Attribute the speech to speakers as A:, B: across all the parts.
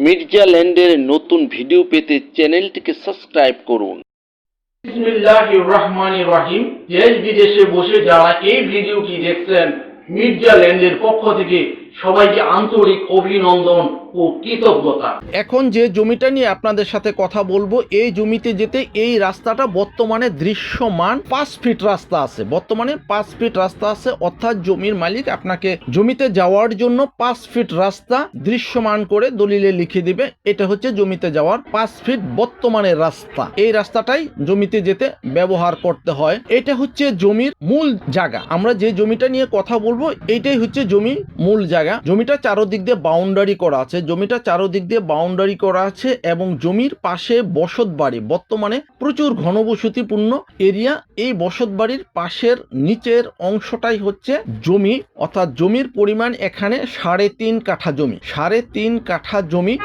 A: মির্জা ল্যান্ডের নতুন ভিডিও পেতে চ্যানেলটিকে সাবস্ক্রাইব করুন।
B: বিসমিল্লাহির রহমানির রহিম। দেশ বিদেশে বসে যারা এই ভিডিওটি দেখছেন, মির্জা ল্যান্ডের পক্ষ থেকে সবাইকে আন্তরিক অভিনন্দন ও কৃতজ্ঞতা।
C: এখন যে জমিটা নিয়ে আপনাদের সাথে কথা বলবো, এই জমিতে যেতে এই রাস্তাটা বর্তমানে দৃশ্যমান 5 ফিট রাস্তা আছে। বর্তমানে 5 ফিট রাস্তা আছে, অর্থাৎ জমির মালিক আপনাকে জমিতে যাওয়ার জন্য 5 ফিট রাস্তা দৃশ্যমান করে দলিলে লিখে দিবে। এটা হচ্ছে জমিতে যাওয়ার 5 ফিট বর্তমানে রাস্তা। এই রাস্তাটাই জমিতে যেতে ব্যবহার করতে হয়। এটা হচ্ছে জমির মূল জায়গা। আমরা যে জমিটা নিয়ে কথা বলবো এইটাই হচ্ছে জমির মূল জায়গা। জমিটা চারদিক দিয়ে বাউন্ডারি করা আছে। জমিটা চারদিক দিয়ে বাউন্ডারি করা আছে এবং জমির পাশে বসত বাড়ি। বর্তমানে প্রচুর ঘনবসতিপূর্ণ এরিয়া। এই বসত বাড়ির পাশের নিচের অংশটাই হচ্ছে জমি, অর্থাৎ জমির পরিমাণ এখানে 3.5 কাঠা জমি। 3.5 কাঠা জমি।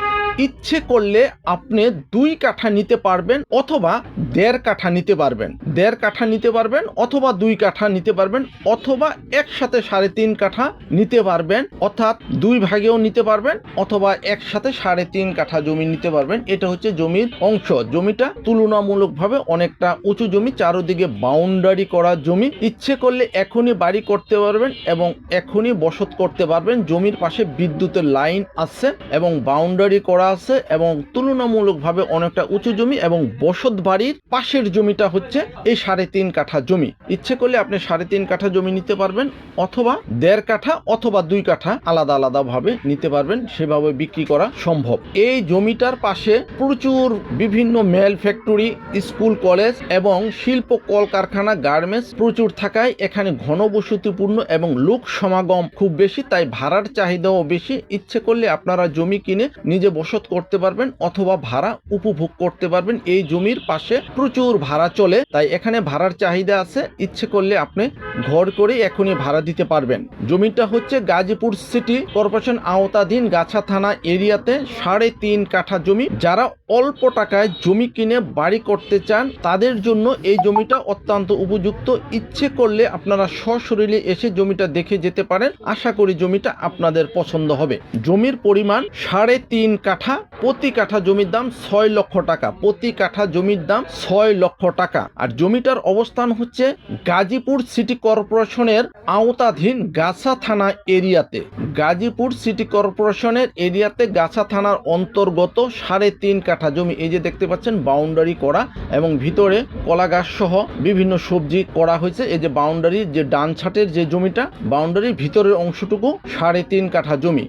C: ইচ্ছে করলে আপনি 2 কাঠা নিতে পারবেন অথবা 1.5 কাঠা নিতে পারবেন। 1.5 কাঠা নিতে পারবেন অথবা 2 কাঠা নিতে পারবেন অথবা একসাথে 3.5 কাঠা নিতে পারবেন, অর্থাৎ 2 ভাগেও নিতে পারবেন অথবা একসাথে 3.5 কাঠা জমি নিতে পারবেন। এটা হচ্ছে জমির অংশ। জমিটা তুলনামূলকভাবে অনেকটা উঁচু জমি, চারদিকে বাউন্ডারি করা জমি। ইচ্ছে করলে এখনই বাড়ি করতে পারবেন এবং এখনই বসত করতে পারবেন। জমির পাশে বিদ্যুতের লাইন আছে এবং বাউন্ডারি করা আছে এবং তুলনামূলকভাবে অনেকটা উঁচু জমি এবং বসত বাড়ির পাশের জমিটা হচ্ছে এই 3.5 কাঠা জমি। ইচ্ছে করলে আপনি 3.5 কাঠা জমি নিতে পারবেন অথবা 1.5 কাঠা অথবা 2 কাঠা আলাদা আলাদা ভাবে নিতে পারবেন। সেভাবে বিক্রি করা সম্ভব। এই জমিটার পাশে প্রচুর বিভিন্ন মেল ফ্যাক্টরি, স্কুল, কলেজ এবং শিল্প কলকারখানা, গার্মেন্টস প্রচুর থাকায় এখানে ঘনবসতিপূর্ণ এবং লোক সমাগম খুব বেশি, তাই ভাড়ার চাহিদাও বেশি। ইচ্ছে করলে আপনারা জমি কিনে নিজে বসত করতে পারবেন অথবা ভাড়া উপভোগ করতে পারবেন। এই জমির পাশে প্রচুর ভাড়া চলে, তাই এখানে ভাড়ার চাহিদা আছে। ইচ্ছে করলে আপনি ঘর করে এখনই ভাড়া দিতে পারবেন। জমিটা হচ্ছে গাজীপুর সিটি কর্পোরেশন আওতাধীন গাছা থানা এরিয়াতে 3.5 কাঠা জমি। যারা অল্প টাকায় জমি কিনে বাড়ি করতে চান তাদের জন্য এই জমিটা অত্যন্ত উপযুক্ত। ইচ্ছে করলে আপনারা সশরীরে এসে জমিটা দেখে যেতে পারেন। আশা করি জমিটা আপনাদের পছন্দ হবে। জমির পরিমাণ 3.5 কাঠা। প্রতি কাঠা জমির দাম 6 লক্ষ টাকা। প্রতি কাঠা জমির দাম 6 লক্ষ টাকা। আর জমিটার অবস্থান হচ্ছে গাজীপুর সিটি কর্পোরেশনের আওতাধীন গাছা থানা এরিয়াতে। গাজীপুর সিটি কর্পোরেশনের এরিয়াতে গাছা থানার অন্তর্গত 3.5 কাঠা জমি। এই যে দেখতে পাচ্ছেন বাউন্ডারি করা এবং ভিতরে কলা গাছ সহ বিভিন্ন সবজি করা হয়েছে। এই যে বাউন্ডারির যে ডান ছাটের যে জমিটা, বাউন্ডারির ভিতরের অংশটুকু 3.5 কাঠা জমি।